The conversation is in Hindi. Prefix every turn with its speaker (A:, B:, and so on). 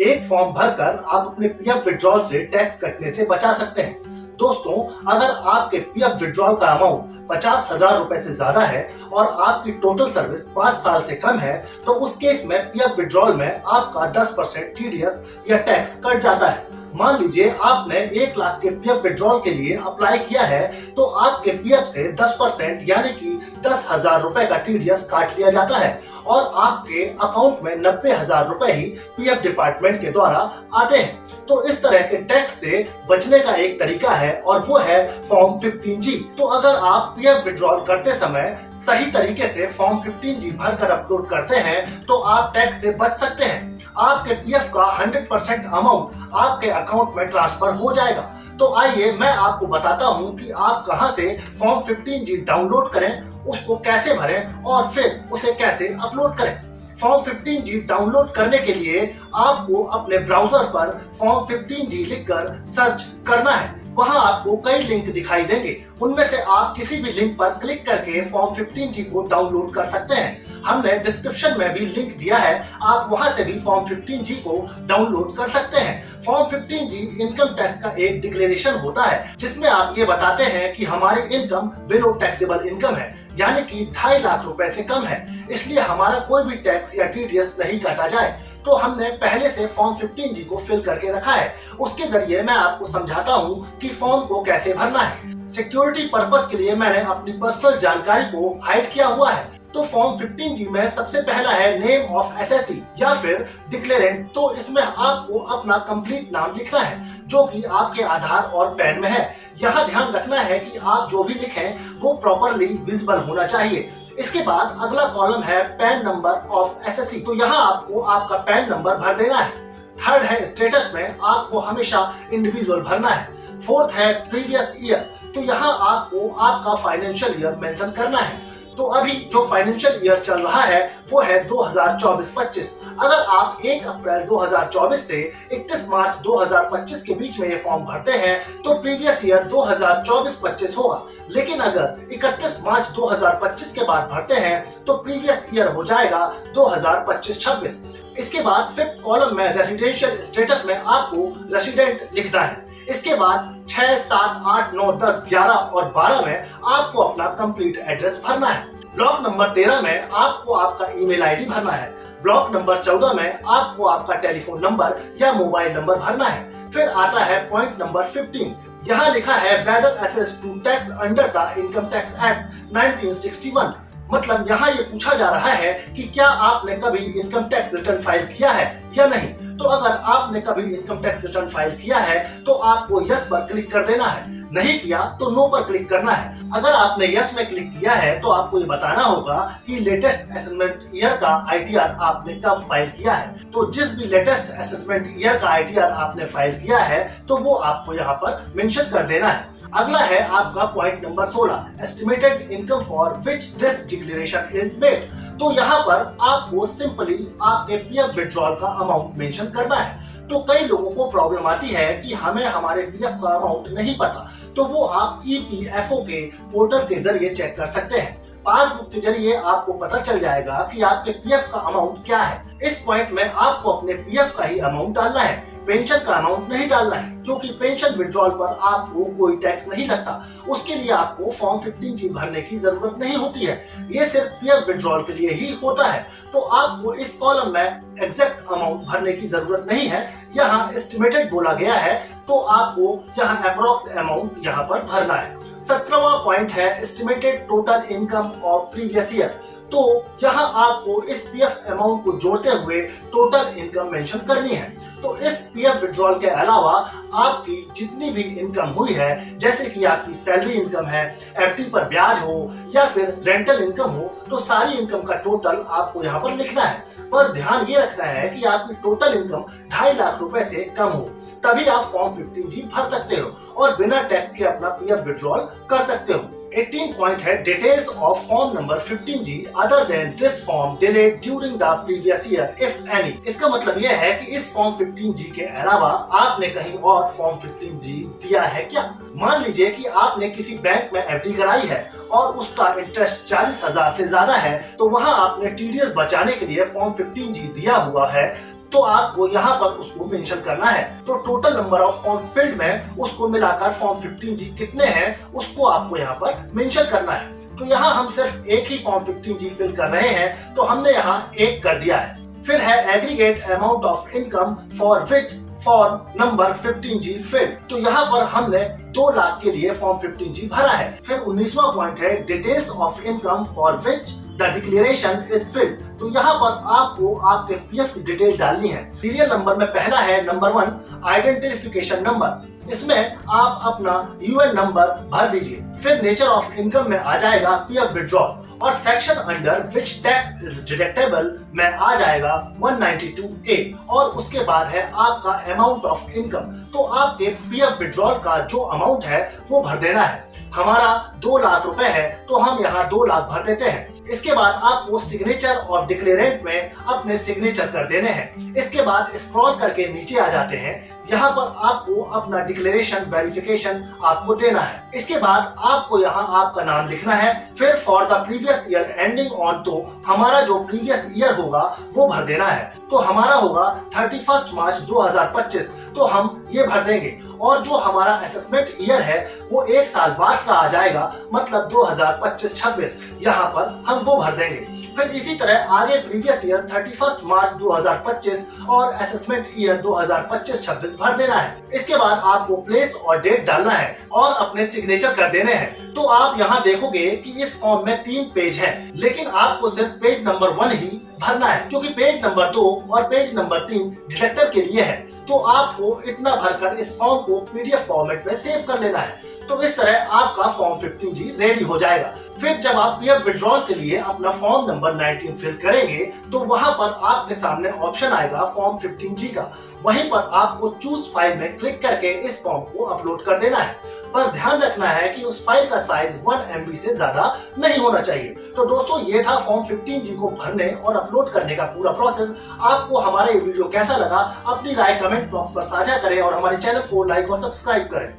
A: एक फॉर्म भरकर आप अपने पीएफ विड्रॉल से टैक्स कटने से बचा सकते हैं। दोस्तों, अगर आपके पीएफ विड्रॉल का अमाउंट 50,000 रुपए से ज्यादा है और आपकी टोटल सर्विस 5 साल से कम है, तो उस केस में पीएफ विड्रॉल में आपका 10% टीडीएस या टैक्स कट जाता है। मान लीजिए आपने 1 लाख के पीएफ विड्रॉल के लिए अप्लाई किया है, तो आपके पीएफ से 10% यानी कि 10,000 रुपए का टीडीएस काट लिया जाता है और आपके अकाउंट में 90,000 रुपए ही पीएफ डिपार्टमेंट के द्वारा आते हैं। तो इस तरह के टैक्स से बचने का एक तरीका है और वो है फॉर्म 15G। तो अगर आप पीएफ विड्रॉल करते समय सही तरीके से फॉर्म 15G भरकर अपलोड करते हैं तो आप टैक्स से बच सकते हैं। आपके पीएफ का 100% अमाउंट आपके अकाउंट में ट्रांसफर हो जाएगा। तो आइए मैं आपको बताता हूँ कि आप कहां से फॉर्म 15G डाउनलोड करें, उसको कैसे भरें और फिर उसे कैसे अपलोड करें। फॉर्म 15G डाउनलोड करने के लिए आपको अपने ब्राउजर पर फॉर्म 15G लिखकर सर्च करना है। वहां आपको कई लिंक दिखाई देंगे, उनमें से आप किसी भी लिंक पर क्लिक करके फॉर्म 15G को डाउनलोड कर सकते हैं। हमने डिस्क्रिप्शन में भी लिंक दिया है, आप वहां से भी फॉर्म 15G को डाउनलोड कर सकते हैं। फॉर्म 15G इनकम टैक्स का एक डिक्लेरेशन होता है जिसमें आप ये बताते हैं कि हमारी इनकम बिलो टैक्सेबल इनकम है, यानी कि 2.5 लाख रुपए से कम है, इसलिए हमारा कोई भी टैक्स या टीडीएस नहीं काटा जाए। तो हमने पहले से फॉर्म 15G को फिल करके रखा है। उसके जरिए मैं आपको समझाता हूँ कि फॉर्म को कैसे भरना है। सिक्योरिटी पर्पस के लिए मैंने अपनी पर्सनल जानकारी को हाइड किया हुआ है। तो फॉर्म 15G में सबसे पहला है नेम ऑफ एसएससी या फिर डिक्लेरेंट। तो इसमें आपको अपना कंप्लीट नाम लिखना है जो कि आपके आधार और पैन में है। यहाँ ध्यान रखना है कि आप जो भी लिखें वो प्रॉपरली विजिबल होना चाहिए। इसके बाद अगला कॉलम है पैन नंबर ऑफ एसएससी। तो यहाँ आपको आपका पैन नंबर भर देना है। थर्ड है स्टेटस में आपको हमेशा इंडिविजुअल भरना है। फोर्थ है प्रीवियस ईयर। तो यहाँ आपको आपका फाइनेंशियल ईयर मेंशन करना है। तो अभी जो फाइनेंशियल ईयर चल रहा है वो है 2024-25। अगर आप 1 अप्रैल 2024 से 31 मार्च 2025 के बीच में ये फॉर्म भरते हैं तो प्रीवियस ईयर 2024-25 होगा। लेकिन अगर 31 मार्च 2025 के बाद भरते हैं तो प्रीवियस ईयर हो जाएगा 2025-26। इसके बाद फिफ्थ कॉलम में रेसिडेंशियल स्टेटस में आपको रेसिडेंट लिखना है। इसके बाद 6, 7, 8, 9, 10, 11 और 12 में आपको अपना कंप्लीट एड्रेस भरना है। ब्लॉक नंबर 13 में आपको आपका ईमेल आईडी भरना है। ब्लॉक नंबर 14 में आपको आपका टेलीफोन नंबर या मोबाइल नंबर भरना है। फिर आता है पॉइंट नंबर 15। यहाँ लिखा है whether assess to tax under the income tax act 1961। मतलब यहाँ ये पूछा जा रहा है कि क्या आपने कभी इनकम टैक्स रिटर्न फाइल किया है या नहीं। तो अगर आपने कभी इनकम टैक्स रिटर्न फाइल किया है तो आपको यस पर क्लिक कर देना है, नहीं किया तो नो पर क्लिक करना है। अगर आपने यस में क्लिक किया है तो आपको ये बताना होगा कि लेटेस्ट असेसमेंट ईयर का आईटीआर आपने कब फाइल किया है। तो जिस भी लेटेस्ट असेसमेंट ईयर का आईटीआर आपने फाइल किया है तो वो आपको यहाँ पर मेंशन कर देना है। अगला है आपका point number 16, estimated income for which this declaration is made. तो यहाँ पर आपको सिंपली आपके पीएफ विड्रॉल का अमाउंट मेंशन करना है। तो कई लोगों को प्रॉब्लम आती है कि हमें हमारे पीएफ का अमाउंट नहीं पता, तो वो आप ईपीएफओ के पोर्टल के जरिए चेक कर सकते हैं। पासबुक के जरिए आपको पता चल जाएगा कि आपके पीएफ का अमाउंट क्या है। इस पॉइंट में आपको अपने पीएफ का ही अमाउंट डालना है, पेंशन का अमाउंट नहीं डालना है, क्योंकि पेंशन विड्रॉल पर आपको कोई टैक्स नहीं लगता। उसके लिए आपको फॉर्म 15G भरने की जरूरत नहीं होती है, ये सिर्फ पीएफ विड्रॉल के लिए ही होता है। तो आपको इस कॉलम में एग्जैक्ट अमाउंट भरने की जरूरत नहीं है, यहाँ एस्टिमेटेड बोला गया है तो आपको यहाँ अप्रोक्स अमाउंट यहाँ पर भरना है। 17वां पॉइंट है estimated total income of previous year. तो यहाँ आपको इस पीएफ अमाउंट को जोड़ते हुए टोटल इनकम मेंशन करनी है। तो इस पीएफ विड्रॉल के अलावा आपकी जितनी भी इनकम हुई है, जैसे कि आपकी सैलरी इनकम है, एफडी पर ब्याज हो या फिर रेंटल इनकम हो, तो सारी इनकम का टोटल आपको यहाँ पर लिखना है। बस ध्यान ये रखना है कि आपकी टोटल इनकम 2.5 लाख रुपए से कम हो, तभी आप फॉर्म 15G भर सकते हो और बिना टैक्स के अपना पीएफ विड्रॉल कर सकते हो। 18 पॉइंट है details of form number 15G other than this form delayed during the previous year if any. इसका मतलब यह है कि इस फॉर्म 15G के अलावा आपने कहीं और फॉर्म 15G दिया है क्या। मान लीजिए कि आपने किसी बैंक में एफडी कराई है और उसका इंटरेस्ट 40,000 से ज्यादा है, तो वहां आपने टीडीएस बचाने के लिए फॉर्म 15G दिया हुआ है। तो आपको यहाँ पर उसको मेंशन करना है। तो total number of form field में उसको मिलाकर फॉर्म 15G कितने हैं उसको आपको यहाँ पर मेंशन करना है। तो यहाँ हम सिर्फ एक ही फॉर्म 15G फिल कर रहे हैं, तो हमने यहाँ एक कर दिया है। फिर है aggregate amount of income for which form number 15G fill. तो यहाँ पर हमने 2 लाख के लिए फॉर्म 15G भरा है। फिर 19वां पॉइंट है details of income for which the declaration is filled. तो यहाँ पर आपको आपके पीएफ की डिटेल डालनी है। सीरियल नंबर में पहला है नंबर 1 आइडेंटिफिकेशन नंबर। इसमें आप अपना यूएन नंबर भर दीजिए। फिर नेचर ऑफ इनकम में आ जाएगा पीएफ विड्रॉल और section under which tax is deductible में आ जाएगा 192A और उसके बाद है आपका अमाउंट ऑफ इनकम। तो आपके पीएफ विड्रॉल का जो अमाउंट है वो भर देना है। हमारा 2 लाख रुपए है तो हम यहाँ 2 लाख भर देते हैं। इसके बाद आपको सिग्नेचर ऑफ डिक्लेरेंट में अपने सिग्नेचर कर देने हैं। इसके बाद स्क्रॉल करके नीचे आ जाते हैं। यहाँ पर आपको अपना डिक्लेरेशन वेरिफिकेशन आपको देना है। इसके बाद आपको यहाँ आपका नाम लिखना है। फिर for the previous year ending on, तो हमारा जो प्रीवियस ईयर होगा वो भर देना है। तो हमारा होगा 31 मार्च 2025, तो हम ये भर देंगे। और जो हमारा असेसमेंट ईयर है वो 1 साल बाद का आ जाएगा, मतलब 2025-26, यहाँ पर हम वो भर देंगे। फिर इसी तरह आगे प्रीवियस ईयर 31 मार्च 2025 और असेसमेंट ईयर 2025-26 भर देना है। इसके बाद आपको प्लेस और डेट डालना है और अपने सिग्नेचर कर देने हैं। तो आप यहाँ देखोगे कि इस फॉर्म में 3 पेज हैं, लेकिन आपको सिर्फ पेज नंबर 1 ही भरना है, क्योंकि पेज नंबर 2 और पेज नंबर 3 डिडक्टर के लिए है। तो आपको इतना भरकर इस फॉर्म को पीडीएफ फॉर्मेट में सेव कर लेना है। तो इस तरह आपका फॉर्म 15G रेडी हो जाएगा। फिर जब आप पीएफ विड्रॉल के लिए अपना फॉर्म नंबर 19 फिल करेंगे तो वहां पर आपके सामने ऑप्शन आएगा फॉर्म 15G का। वहीं पर आपको चूज फाइल में क्लिक करके इस फॉर्म को अपलोड कर देना है। बस ध्यान रखना है कि उस फाइल का साइज 1 MB से ज्यादा नहीं होना चाहिए। तो दोस्तों ये था फॉर्म 15G को भरने और अपलोड करने का पूरा प्रोसेस। आपको हमारा ये वीडियो कैसा लगा अपनी राय कमेंट बॉक्स पर साझा करें और हमारे चैनल को लाइक और सब्सक्राइब करें।